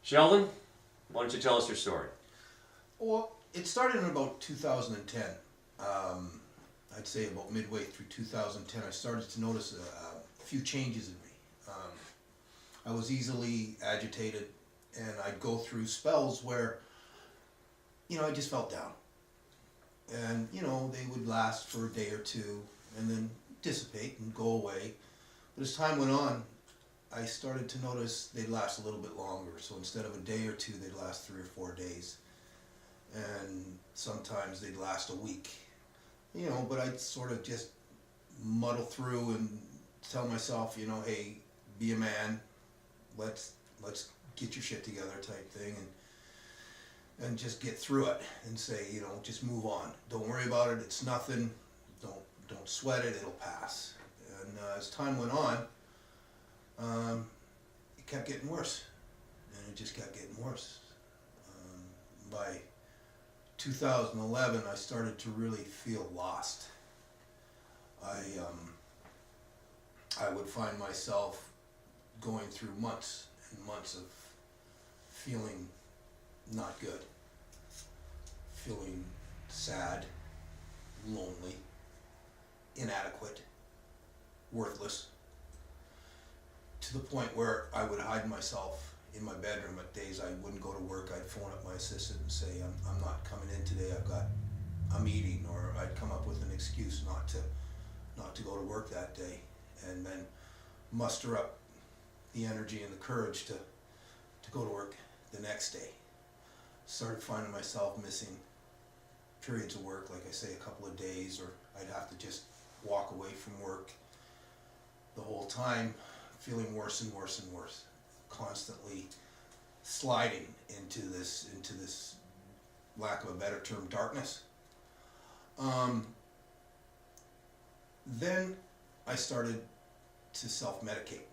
Sheldon, why don't you tell us your story? Well, it started in about 2010. I'd say about midway through 2010, I started to notice a few changes in me. I was easily agitated, and I'd go through spells where, I just felt down. And, they would last for a day or two and then dissipate and go away. But as time went on, I started to notice they'd last a little bit longer. So instead of a day or two, they'd last 3 or 4 days. And sometimes they'd last a week. But I'd sort of just muddle through and tell myself, hey, be a man, let's get your shit together type thing, and just get through it and say, just move on. Don't worry about it. It's nothing. Don't sweat it. It'll pass. And as time went on, it kept getting worse, and it just kept getting worse. By 2011, I started to really feel lost. I would find myself going through months and months of feeling not good, feeling sad, lonely, inadequate, worthless, to the point where I would hide myself in my bedroom at days I wouldn't go to work. I'd phone up my assistant and say, I'm not coming in today, I've got a meeting, or I'd come up with an excuse not to go to work that day, and then muster up the energy and the courage to go to work the next day. Started finding myself missing periods of work, like I say, a couple of days, or I'd have to just walk away from work the whole time, feeling worse and worse and worse, constantly sliding into this lack of a better term, darkness. Then I started to self-medicate.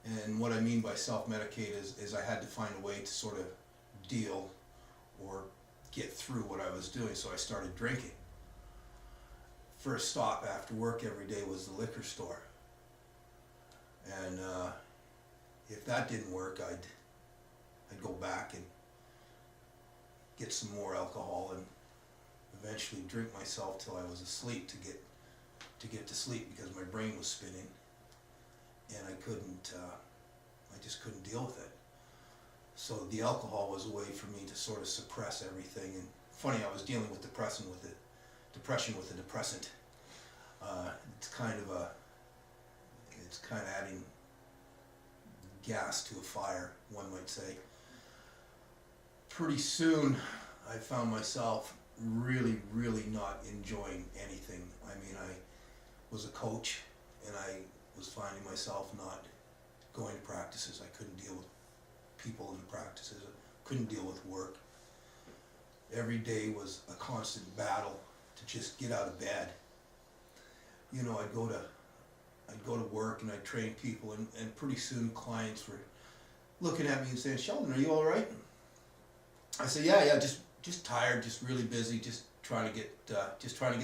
And what I mean by self-medicate is I had to find a way to sort of deal or get through what I was doing, so I started drinking. First stop after work every day was the liquor store. And if that didn't work, I'd go back and get some more alcohol and eventually drink myself till I was asleep to get to sleep, because my brain was spinning and I just couldn't deal with it. So the alcohol was a way for me to sort of suppress everything. And funny, I was dealing with depression with a depressant. It's kind of adding gas to a fire, one might say. Pretty soon, I found myself really, really not enjoying anything. I mean, I was a coach, and I was finding myself not going to practices. I couldn't deal with people in the practices. I couldn't deal with work. Every day was a constant battle to just get out of bed. I'd go to work and I'd train people, and pretty soon clients were looking at me and saying, "Sheldon, are you all right?" I said, "Yeah, just tired, just really busy, just trying to get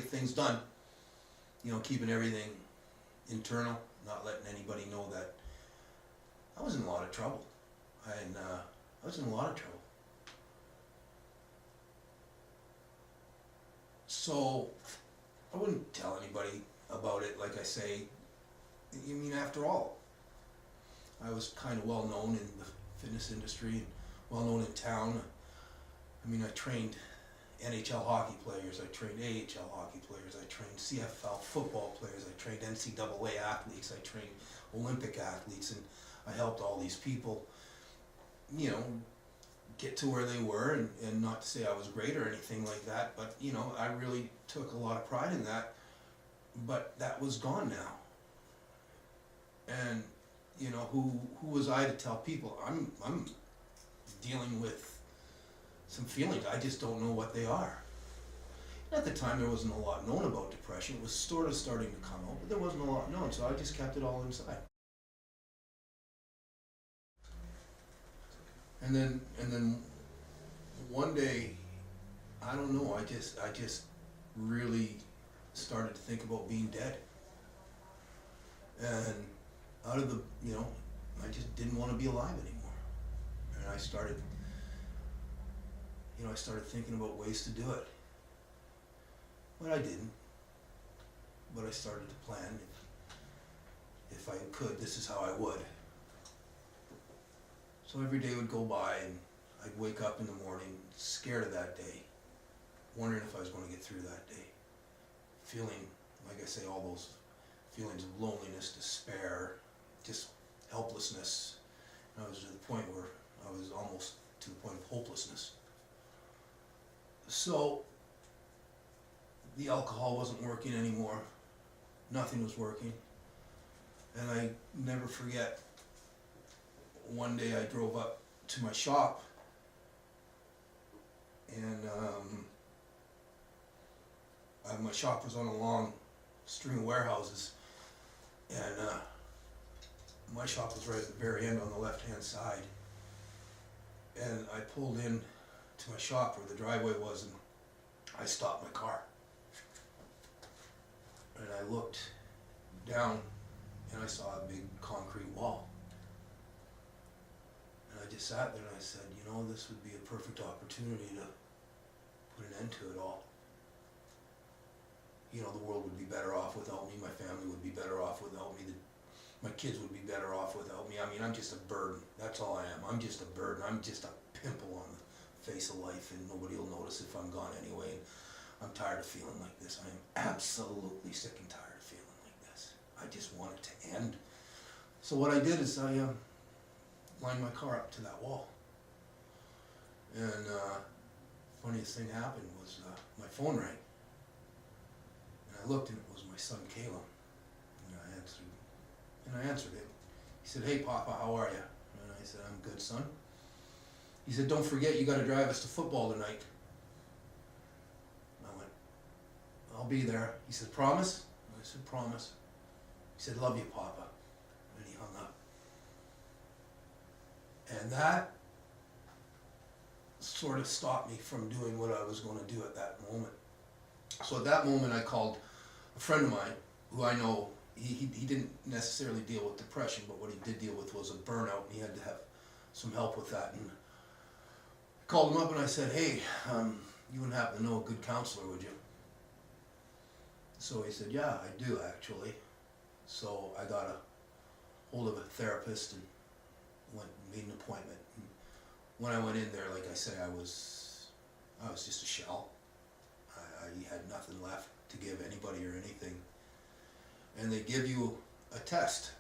things done. Keeping everything internal, not letting anybody know that I was in a lot of trouble. I was in a lot of trouble." So I wouldn't tell anybody about it. Like I say, after all, I was kind of well known in the fitness industry and well known in town. I trained NHL hockey players, I trained AHL hockey players, I trained CFL football players, I trained NCAA athletes, I trained Olympic athletes, and I helped all these people, get to where they were, and not to say I was great or anything like that, but, I really took a lot of pride in that, but that was gone now. And, who was I to tell people I'm dealing with some feelings, I just don't know what they are. At the time, there wasn't a lot known about depression. It was sort of starting to come out, but there wasn't a lot known, so I just kept it all inside. And then one day, I don't know, I just really started to think about being dead. And out of the, I just didn't want to be alive anymore. and I started thinking about ways to do it. But I didn't. But I started to plan. If I could, this is how I would. So every day would go by, and I'd wake up in the morning scared of that day, wondering if I was going to get through that day. Feeling, like I say, all those feelings of loneliness, despair, just helplessness. And I was to the point where I was almost to the point of hopelessness. So the alcohol wasn't working anymore. Nothing was working. And I never forget, one day I drove up to my shop, and my shop was on a long string of warehouses, and my shop was right at the very end on the left-hand side. And I pulled in to my shop where the driveway was, and I stopped my car. And I looked down, and I saw a big concrete wall. And I just sat there and I said, you know, this would be a perfect opportunity to put an end to it all. You know, the world would be better off without me, my family would be better off without me, my kids would be better off without me. I mean, I'm just a burden, that's all I am. I'm just a burden, I'm just a pimple on the face of life, and nobody will notice if I'm gone anyway. And I'm tired of feeling like this. I am absolutely sick and tired of feeling like this. I just want it to end. So what I did is I lined my car up to that wall. And funniest thing happened was my phone rang. And I looked, and it was my son Caleb. And I answered him. He said, "Hey Papa, how are you?" And I said, "I'm good, son." He said, "Don't forget, you got to drive us to football tonight." I went, "I'll be there." He said, "Promise?" I said, "Promise." He said, "Love you, Papa." And he hung up. And that sort of stopped me from doing what I was going to do at that moment. So at that moment I called a friend of mine who I know, he didn't necessarily deal with depression, but what he did deal with was a burnout, and he had to have some help with that. And I called him up and I said, "Hey, you wouldn't happen to know a good counselor, would you?" So he said, "Yeah, I do actually." So I got a hold of a therapist and made an appointment. And when I went in there, like I say, I was just a shell. I had nothing left to give anybody or anything. And they give you a test.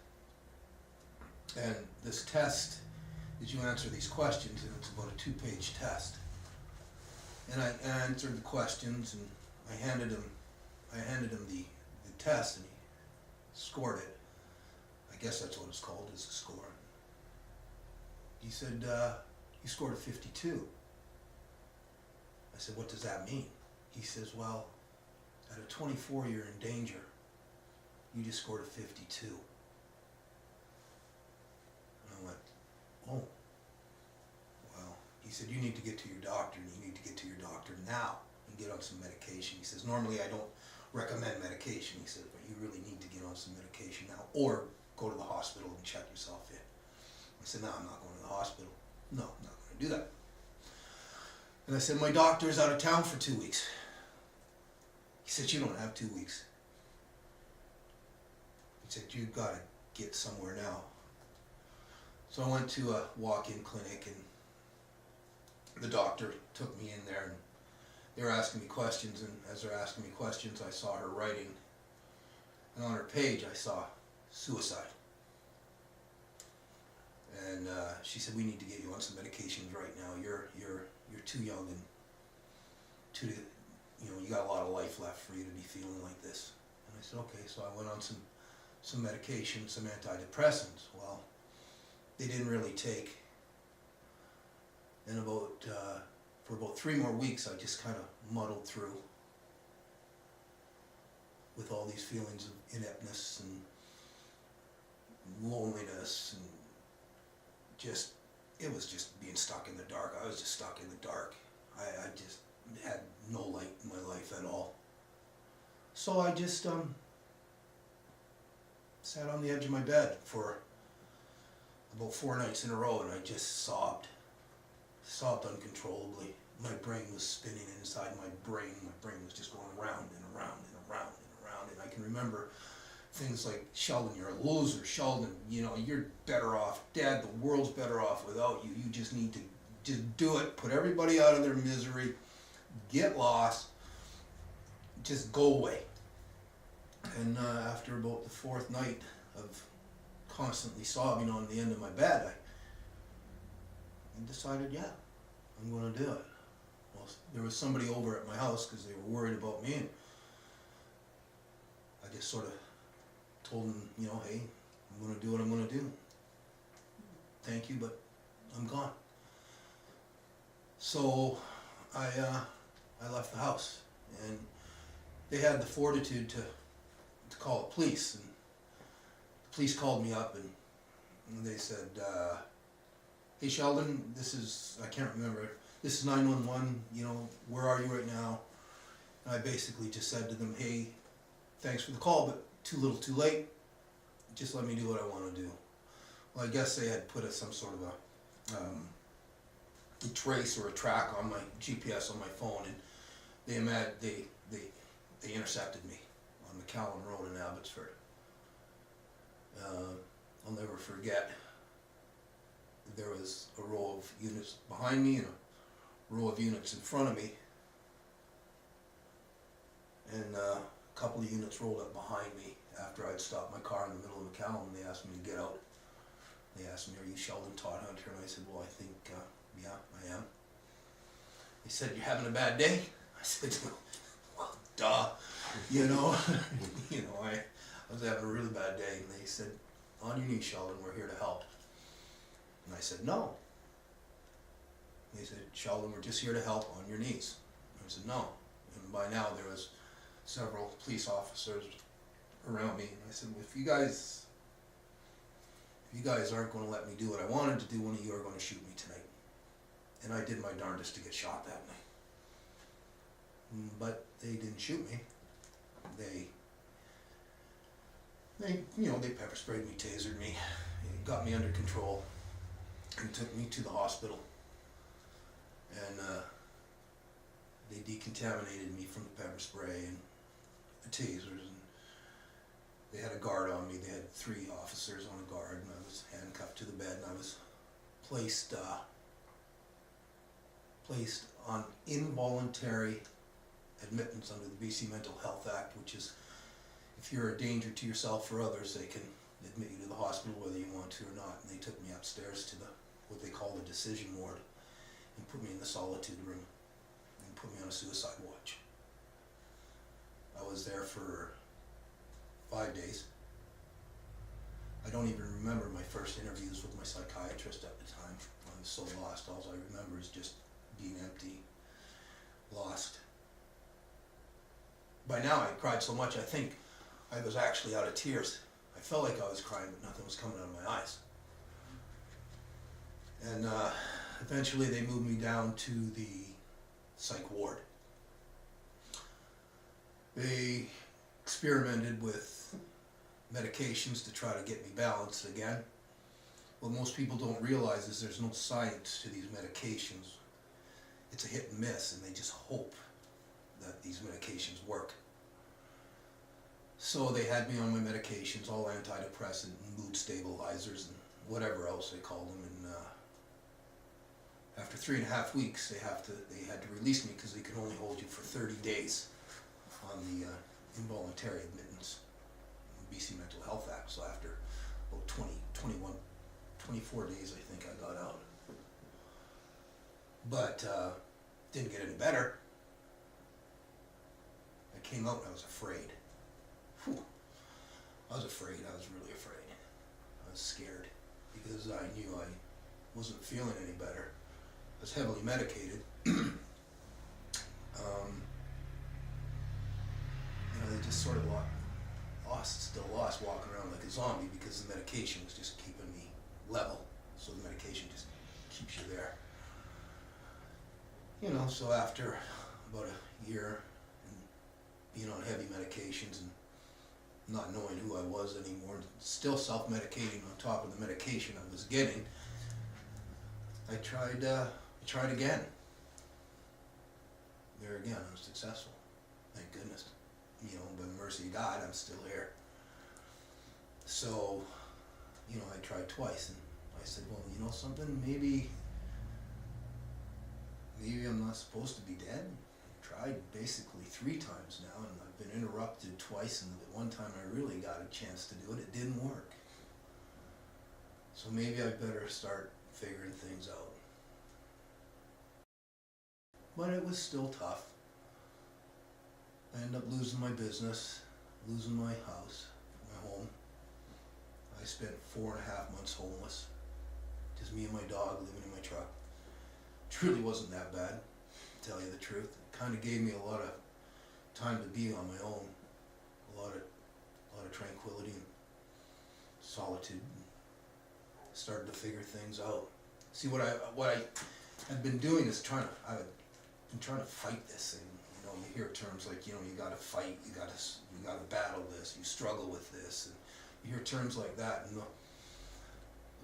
And this test is you answer these questions, and it's about a 2-page test. And I answered the questions, and I handed him the test, and he scored it. I guess that's what it's called, is a score. He said, "You scored a 52. I said, "What does that mean?" He says, "Well, at a 24 you're in danger. You just scored a 52. And I went, "Oh, well," he said, "you need to get to your doctor, and you need to get to your doctor now and get on some medication." He says, "Normally I don't recommend medication," he said, "but you really need to get on some medication now, or go to the hospital and check yourself in." I said, "No, I'm not going to the hospital. No, I'm not going to do that." And I said, "My doctor's out of town for 2 weeks. He said, "You don't have 2 weeks. He said, "You've got to get somewhere now." So I went to a walk-in clinic, and the doctor took me in there, and they were asking me questions, and as they're asking me questions, I saw her writing, and on her page I saw suicide. And she said, "We need to get you on some medications right now. You're too young, and you got a lot of life left for you to be feeling like this." And I said, "Okay." So I went on some medication, some antidepressants. Well, they didn't really take. And for about 3 more weeks, I just kind of muddled through with all these feelings of ineptness and loneliness, and it was just being stuck in the dark. I was just stuck in the dark. I just had no light in my life at all. So I just sat on the edge of my bed for about 4 nights in a row, and I just sobbed. stopped uncontrollably. My brain was spinning inside my brain. My brain was just going around and around and around and around. And I can remember things like, Sheldon, you're a loser. Sheldon, you know, you're better off. Dad, the world's better off without you. You just need to just do it. Put everybody out of their misery. Get lost. Just go away. And after about the fourth night of constantly sobbing on the end of my bed, I decided, yeah, I'm going to do it. Well, there was somebody over at my house because they were worried about me, and I just sort of told them, you know, hey, I'm going to do what I'm going to do. Thank you, but I'm gone. So I left the house, and they had the fortitude to call the police, and the police called me up, and they said, hey Sheldon, this is, I can't remember, this is 911, you know, where are you right now? And I basically just said to them, hey, thanks for the call, but too little too late, just let me do what I want to do. Well, I guess they had put some sort of a trace or a track on my GPS on my phone, and they intercepted me on McCallum Road in Abbotsford. I'll never forget, there was a row of units behind me and a row of units in front of me, and a couple of units rolled up behind me after I'd stopped my car in the middle of McCallum, and they asked me to get out. They asked me, are you Sheldon Todd Hunter? And I said, well, I think, yeah, I am. They said, you're having a bad day? I said, well, duh, you know. You know, I was having a really bad day, and they said, on your knees, Sheldon, we're here to help. And I said, no. They said, Sheldon, we're just here to help on your knees. I said, no. And by now there was several police officers around me, and I said, well, if you guys aren't going to let me do what I wanted to do, one of you are going to shoot me tonight. And I did my darndest to get shot that night. But they didn't shoot me. They pepper sprayed me, tasered me, got me under control, and took me to the hospital. And they decontaminated me from the pepper spray and the tasers, and they had a guard on me. They had 3 officers on a guard, and I was handcuffed to the bed, and I was placed on involuntary admittance under the BC Mental Health Act, which is, if you're a danger to yourself or others, they can admit you to the hospital whether you want to or not. And they took me upstairs to what they call the decision ward, and put me in the solitude room, and put me on a suicide watch. I was there for 5 days. I don't even remember my first interviews with my psychiatrist at the time. I was so lost. All I remember is just being empty, lost. By now I cried so much I think I was actually out of tears. I felt like I was crying, but nothing was coming out of my eyes. And eventually they moved me down to the psych ward. They experimented with medications to try to get me balanced again. What most people don't realize is there's no science to these medications. It's a hit and miss, and they just hope that these medications work. So they had me on my medications, all antidepressant, mood stabilizers, and whatever else they call them. And after 3.5 weeks, they had to release me because they could only hold you for 30 days on the involuntary admittance, BC Mental Health Act. So after about 24 days, I think I got out. But didn't get any better. I came out and I was afraid. Whew. I was afraid. I was really afraid. I was scared because I knew I wasn't feeling any better. I was heavily medicated. They just sort of still lost, walking around like a zombie because the medication was just keeping me level. So the medication just keeps you there. So after about a year and being on heavy medications and not knowing who I was anymore, and still self-medicating on top of the medication I was getting, I tried I tried again. There again, I'm successful. Thank goodness. You know, by the mercy of God, I'm still here. So, you know, I tried twice, and I said, well, you know something, maybe I'm not supposed to be dead. I tried basically 3 times now, and I've been interrupted twice, and the one time I really got a chance to do it, it didn't work. So maybe I better start figuring things out. But it was still tough. I ended up losing my business, losing my house, my home. I spent 4.5 months homeless. Just me and my dog living in my truck. It really wasn't that bad, to tell you the truth. It kind of gave me a lot of time to be on my own. A lot of tranquility and solitude. Started to figure things out. See, what I had been doing is I've been trying to fight this thing. You know, you hear terms like, you know, you gotta fight, you gotta battle this, you struggle with this, and you hear terms like that. And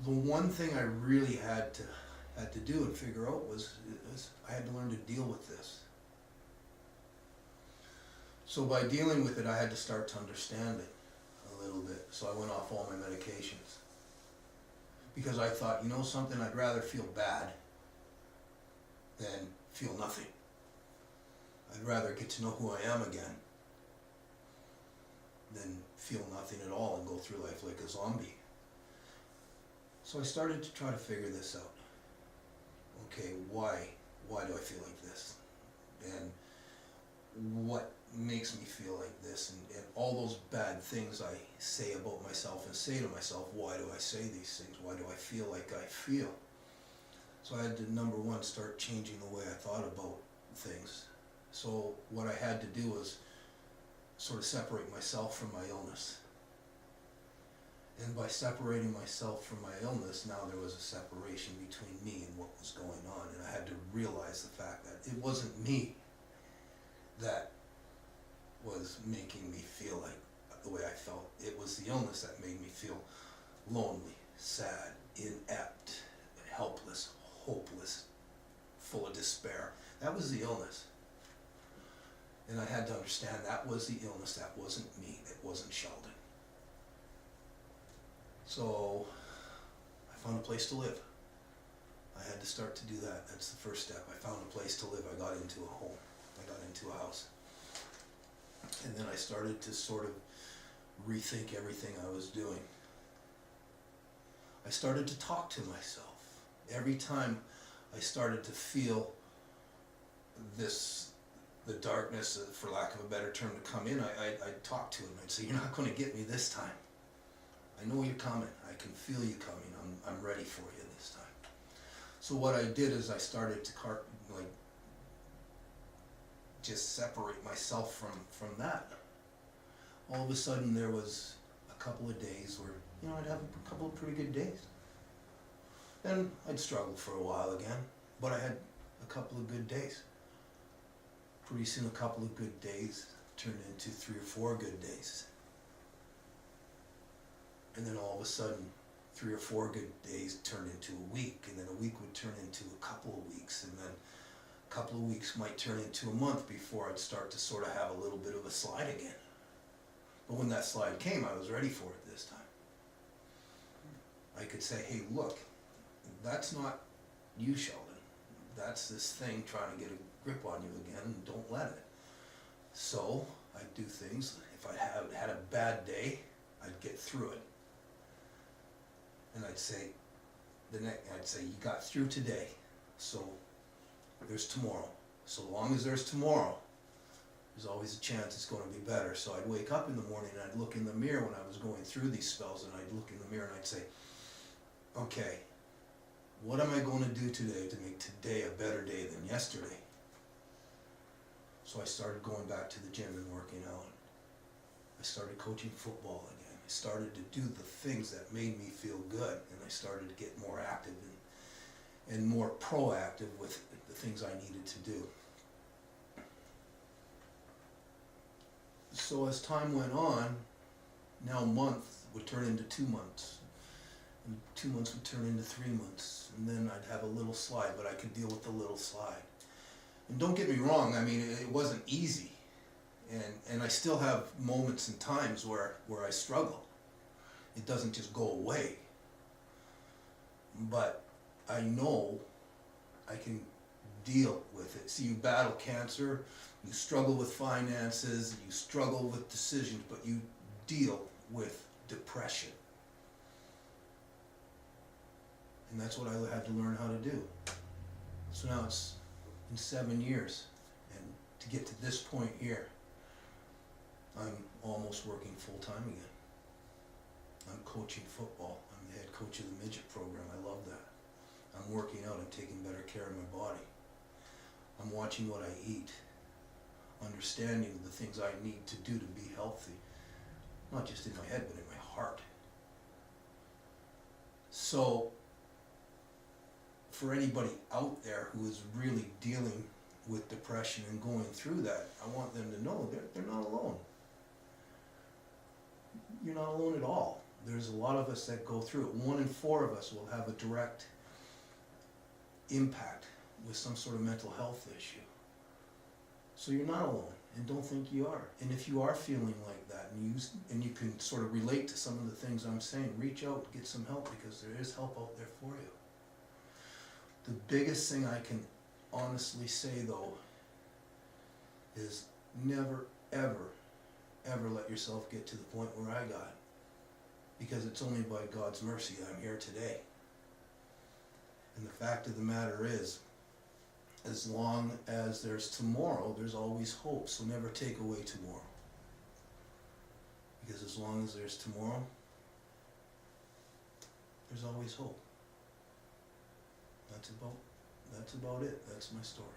the one thing I really had to do and figure out was I had to learn to deal with this. So by dealing with it, I had to start to understand it a little bit. So I went off all my medications. Because I thought, you know something, I'd rather feel bad than feel nothing. I'd rather get to know who I am again than feel nothing at all and go through life like a zombie. So I started to try to figure this out. Okay, why do I feel like this? And what makes me feel like this? And all those bad things I say about myself and say to myself, why do I say these things? Why do I feel like I feel? So I had to, number one, start changing the way I thought about things. So what I had to do was sort of separate myself from my illness. And by separating myself from my illness, now there was a separation between me and what was going on. And I had to realize the fact that it wasn't me that was making me feel like the way I felt. It was the illness that made me feel lonely, sad, inept, helpless, hopeless, full of despair. That was the illness. And I had to understand that was the illness, that wasn't me, it wasn't Sheldon. So I found a place to live. I had to start to do that. That's the first step. I found a place to live. I got into a home. I got into a house. And then I started to sort of rethink everything I was doing. I started to talk to myself. Every time I started to feel the darkness, for lack of a better term, to come in, I'd talk to it and I'd say, you're not going to get me this time. I know you're coming. I can feel you coming. I'm ready for you this time. So what I did is I started to just separate myself from that. All of a sudden there was a couple of days where, you know, I'd have a couple of pretty good days. Then I'd struggle for a while again, but I had a couple of good days. Pretty soon a couple of good days turned into 3 or 4 good days. And then all of a sudden, 3 or 4 good days turned into a week, and then a week would turn into a couple of weeks, and then a couple of weeks might turn into a month before I'd start to sort of have a little bit of a slide again. But when that slide came, I was ready for it this time. I could say, hey, look, that's not you, Sheldon. That's this thing trying to get a grip on you again, and don't let it. So I'd do things. If I had a bad day, I'd get through it. And I'd say, you got through today, so there's tomorrow. So long as there's tomorrow, there's always a chance it's going to be better. So I'd wake up in the morning and I'd look in the mirror when I was going through these spells, and I'd look in the mirror and I'd say, okay, what am I going to do today to make today a better day than yesterday? So I started going back to the gym and working out. I started coaching football again. I started to do the things that made me feel good, and I started to get more active and more proactive with the things I needed to do. So as time went on, now a month would turn into 2 months, And 2 months would turn into 3 months, and then I'd have a little slide, but I could deal with the little slide. And don't get me wrong, I mean, it wasn't easy. And I still have moments and times where I struggle. It doesn't just go away. But I know I can deal with it. See, you battle cancer, you struggle with finances, you struggle with decisions, but you deal with depression. And that's what I had to learn how to do. So now it's been 7 years, and to get to this point here, I'm almost working full-time again. I'm coaching football. I'm the head coach of the midget program. I love that. I'm working out. I'm taking better care of my body. I'm watching what I eat, understanding the things I need to do to be healthy, not just in my head, but in my heart. So, for anybody out there who is really dealing with depression and going through that, I want them to know they're not alone. You're not alone at all. There's a lot of us that go through it. 1 in 4 of us will have a direct impact with some sort of mental health issue. So you're not alone, and don't think you are. And if you are feeling like that, and you can sort of relate to some of the things I'm saying, reach out, get some help, because there is help out there for you. The biggest thing I can honestly say, though, is never, ever, ever let yourself get to the point where I got. Because it's only by God's mercy that I'm here today. And the fact of the matter is, as long as there's tomorrow, there's always hope. So never take away tomorrow. Because as long as there's tomorrow, there's always hope. That's about it. That's my story.